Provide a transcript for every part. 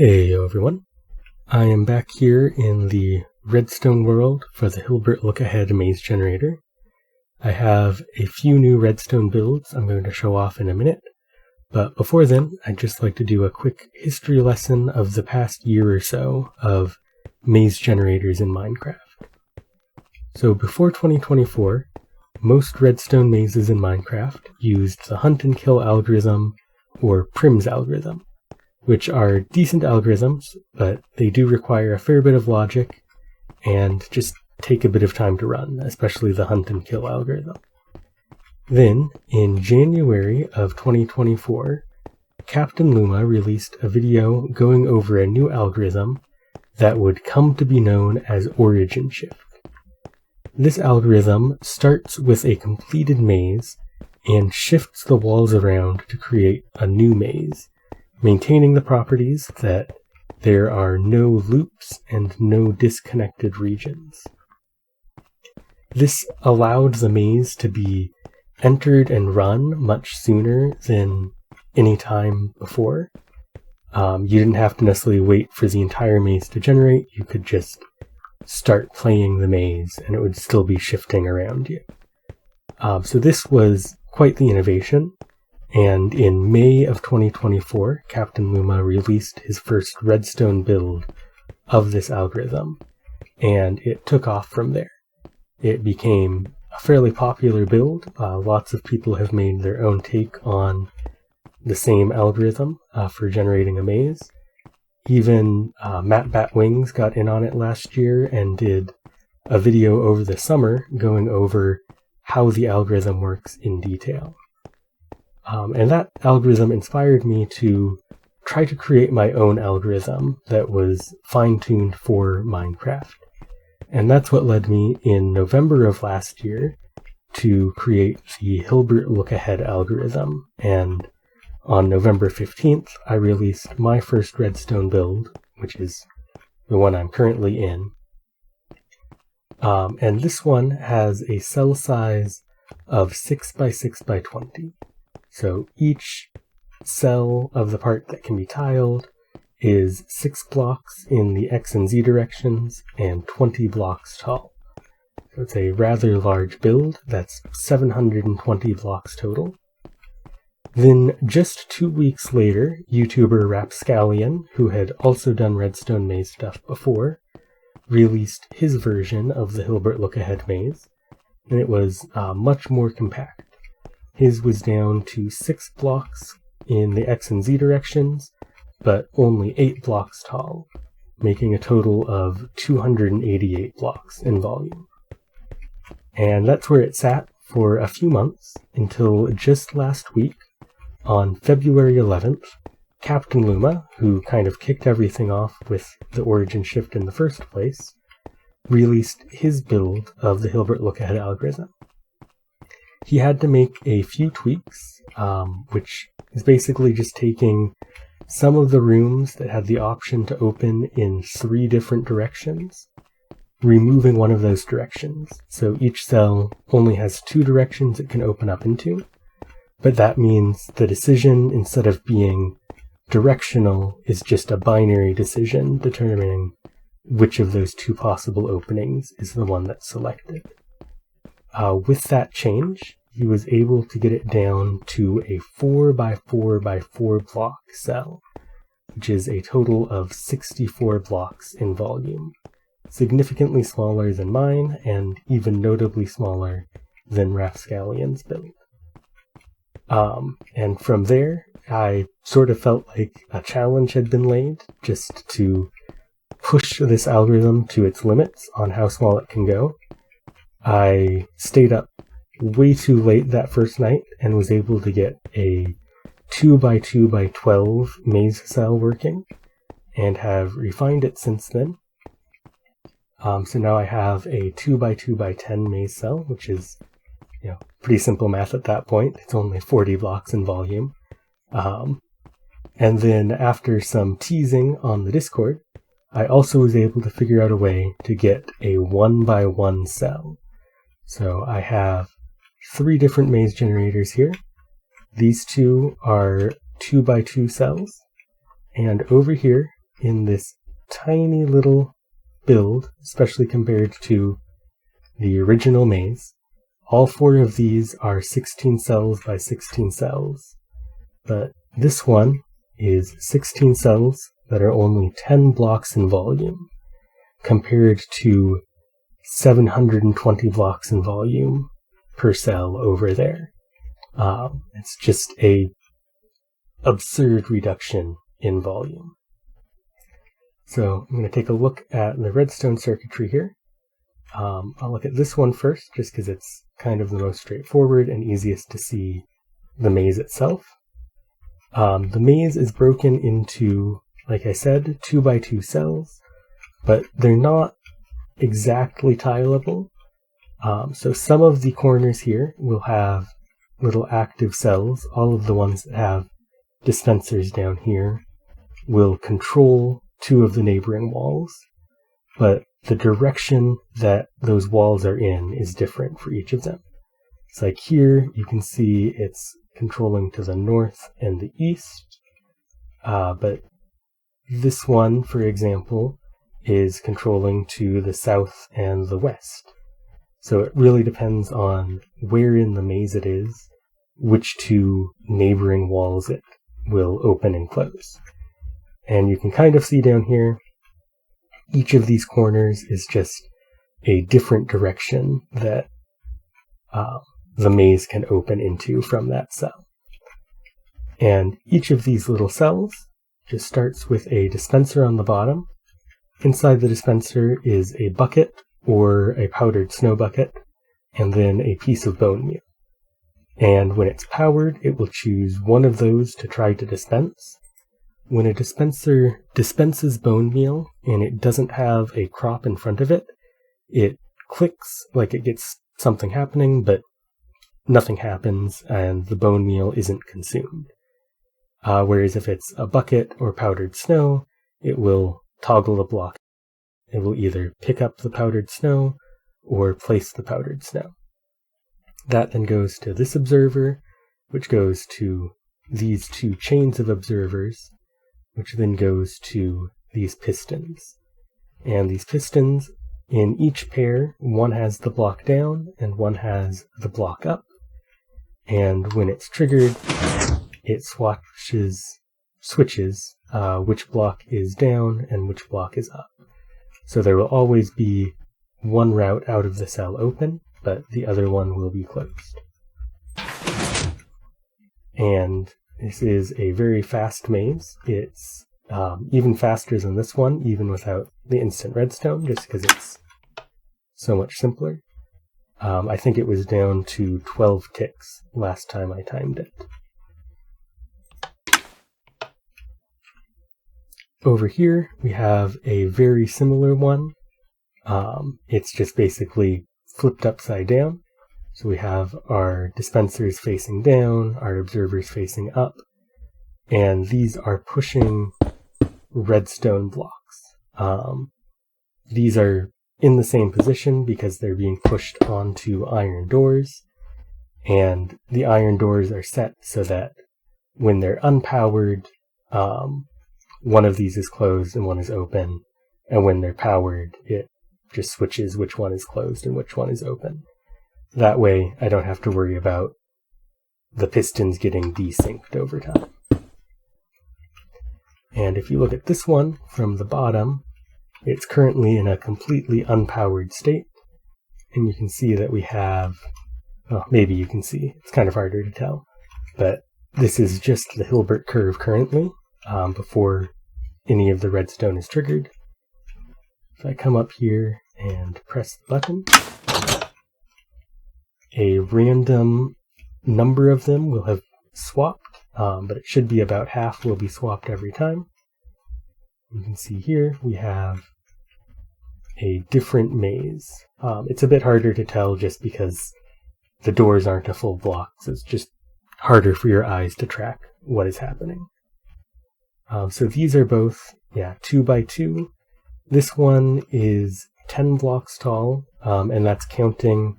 Hey everyone, I am back here in the Redstone world for the Hilbert Look-Ahead Maze Generator. I have a few new Redstone builds I'm going to show off in a minute, but before then I'd just like to do a quick history lesson of the past year or so of maze generators in Minecraft. So before 2024, most Redstone mazes in Minecraft used the hunt and kill algorithm or Prim's algorithm, which are decent algorithms, but they do require a fair bit of logic and just take a bit of time to run, especially the hunt and kill algorithm. Then, in January of 2024, CaptainLuma released a video going over a new algorithm that would come to be known as origin shift. This algorithm starts with a completed maze and shifts the walls around to create a new maze, maintaining the properties that there are no loops and no disconnected regions. This allowed the maze to be entered and run much sooner than any time before. You didn't have to necessarily wait for the entire maze to generate. You could just start playing the maze and it would still be shifting around you. So this was quite the innovation. And in May of 2024, CaptainLuma released his first Redstone build of this algorithm, and it took off from there. It became a fairly popular build. Lots of people have made their own take on the same algorithm for generating a maze. Even Matt Batwings got in on it last year and did a video over the summer going over how the algorithm works in detail. And that algorithm inspired me to try to create my own algorithm that was fine-tuned for Minecraft. And that's what led me in November of last year to create the Hilbert Look-Ahead algorithm. And on November 15th, I released my first Redstone build, which is the one I'm currently in. And this one has a cell size of 6 by 6 by 20. So each cell of the part that can be tiled is 6 blocks in the X and Z directions and 20 blocks tall. So it's a rather large build. That's 720 blocks total. Then just 2 weeks later, YouTuber Rapscallion, who had also done Redstone maze stuff before, released his version of the Hilbert Look-Ahead maze, and it was much more compact. His was down to 6 blocks in the X and Z directions, but only 8 blocks tall, making a total of 288 blocks in volume. And that's where it sat for a few months until just last week, on February 11th, CaptainLuma, who kind of kicked everything off with the origin shift in the first place, released his build of the Hilbert Look-Ahead algorithm. He had to make a few tweaks, which is basically just taking some of the rooms that had the option to open in 3 different directions, removing one of those directions. So each cell only has 2 directions it can open up into, but that means the decision, instead of being directional, is just a binary decision determining which of those 2 possible openings is the one that's selected. With that change, he was able to get it down to a 4 by 4 by 4 block cell, which is a total of 64 blocks in volume, significantly smaller than mine and even notably smaller than Rapscallion's build. And from there, I sort of felt like a challenge had been laid just to push this algorithm to its limits on how small it can go. I stayed up way too late that first night and was able to get a 2 by 2 by 12 maze cell working and have refined it since then. So now I have a 2 by 2 by 10 maze cell, which is pretty simple math at that point. It's only 40 blocks in volume. And then after some teasing on the Discord, I also was able to figure out a way to get a 1 by 1 cell. So I have 3 different maze generators here. These 2 are 2 by 2 cells. And over here in this tiny little build, especially compared to the original maze. All 4 of these are 16 cells by 16 cells, but this one is 16 cells that are only 10 blocks in volume, compared to 720 blocks in volume per cell over there. It's just a absurd reduction in volume. So I'm going to take a look at the redstone circuitry here. I'll look at this one first, just because it's kind of the most straightforward and easiest to see the maze itself. The maze is broken into, like I said, 2 by 2 cells, but they're not exactly tileable. So some of the corners here will have little active cells. All of the ones that have dispensers down here will control 2 of the neighboring walls, but the direction that those walls are in is different for each of them. It's like here you can see it's controlling to the north and the east, but this one, for example, is controlling to the south and the west. So it really depends on where in the maze it is, which 2 neighboring walls it will open and close. And you can kind of see down here, each of these corners is just a different direction that the maze can open into from that cell. And each of these little cells just starts with a dispenser on the bottom. Inside the dispenser is a bucket or a powdered snow bucket, and then a piece of bone meal. And when it's powered, it will choose one of those to try to dispense. When a dispenser dispenses bone meal and it doesn't have a crop in front of it, it clicks like it gets something happening, but nothing happens and the bone meal isn't consumed. Whereas if it's a bucket or powdered snow, it will toggle a block. It will either pick up the powdered snow or place the powdered snow. That then goes to this observer, which goes to these 2 chains of observers, which then goes to these pistons. And these pistons, in each pair, one has the block down and one has the block up. And when it's triggered, it switches which block is down and which block is up. So there will always be one route out of the cell open, but the other one will be closed. And this is a very fast maze. It's even faster than this one, even without the instant redstone, just because it's so much simpler. I think it was down to 12 ticks last time I timed it. Over here, we have a very similar one. It's just basically flipped upside down. So we have our dispensers facing down, our observers facing up, and these are pushing redstone blocks. These are in the same position because they're being pushed onto iron doors, and the iron doors are set so that when they're unpowered, one of these is closed and one is open, and when they're powered, it just switches which one is closed and which one is open. That way, I don't have to worry about the pistons getting desynced over time. And if you look at this one from the bottom, it's currently in a completely unpowered state, and you can see that we have, well, maybe you can see, it's kind of harder to tell, but this is just the Hilbert curve currently, before any of the redstone is triggered. If I come up here and press the button, a random number of them will have swapped, but it should be about half will be swapped every time. You can see here we have a different maze. It's a bit harder to tell just because the doors aren't a full block, so it's just harder for your eyes to track what is happening. So these are both 2 by 2. This one is 10 blocks tall, and that's counting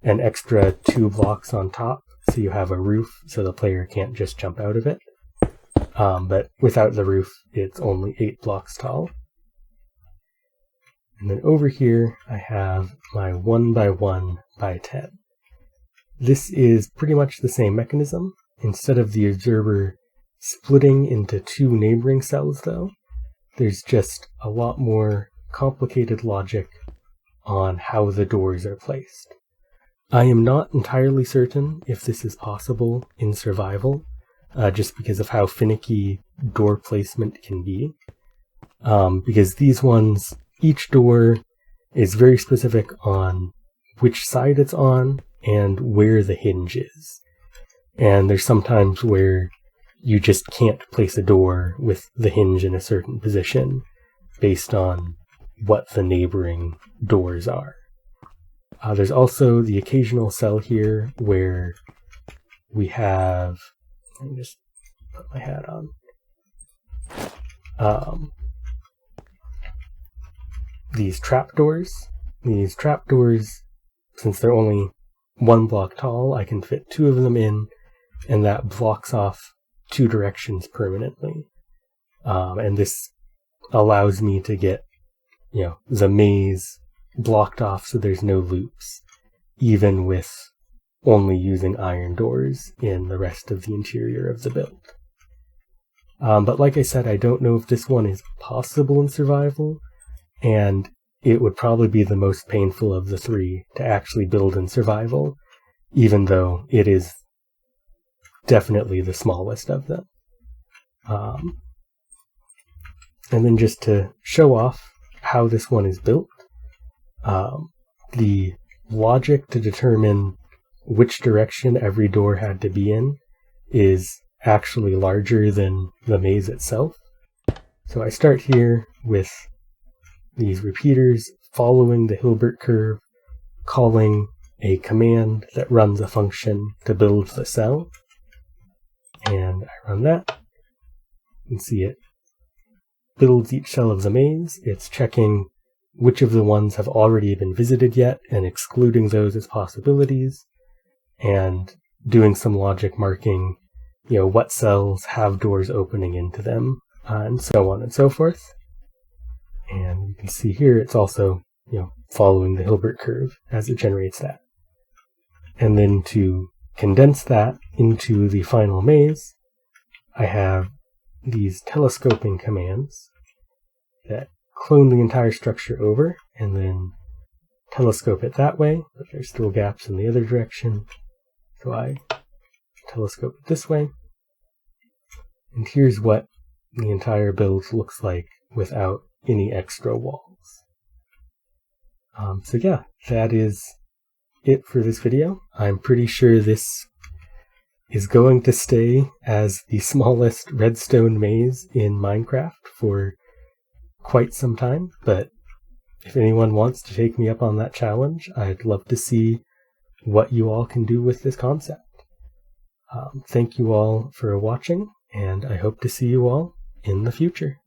an extra 2 blocks on top, so you have a roof so the player can't just jump out of it. but without the roof, it's only 8 blocks tall. And then over here, I have my 1x1x10. This is pretty much the same mechanism. Instead of the observer splitting into 2 neighboring cells, though, there's just a lot more complicated logic on how the doors are placed. I am not entirely certain if this is possible in survival, just because of how finicky door placement can be. Because these ones, each door is very specific on which side it's on and where the hinge is. And there's sometimes where you just can't place a door with the hinge in a certain position based on what the neighboring doors are. There's also the occasional cell here where we have, let me just put my hat on, these trapdoors. These trapdoors, since they're only 1 block tall, I can fit 2 of them in, and that blocks off 2 directions permanently. And this allows me to get, the maze blocked off so there's no loops, even with only using iron doors in the rest of the interior of the build. But like I said, I don't know if this one is possible in survival, and it would probably be the most painful of the 3 to actually build in survival, even though it is definitely the smallest of them. And then just to show off how this one is built, the logic to determine which direction every door had to be in is actually larger than the maze itself. So I start here with these repeaters following the Hilbert curve, calling a command that runs a function to build the cell. And I run that. You can see it builds each cell of the maze. It's checking which of the ones have already been visited yet and excluding those as possibilities, and doing some logic marking, what cells have doors opening into them, and so on and so forth. And you can see here it's also, following the Hilbert curve as it generates that. And then to condense that into the final maze, I have these telescoping commands that clone the entire structure over and then telescope it that way, but there's still gaps in the other direction. So I telescope it this way. And here's what the entire build looks like without any extra walls. So yeah, that is it for this video. I'm pretty sure this is going to stay as the smallest redstone maze in Minecraft for quite some time, but if anyone wants to take me up on that challenge, I'd love to see what you all can do with this concept. Thank you all for watching, and I hope to see you all in the future.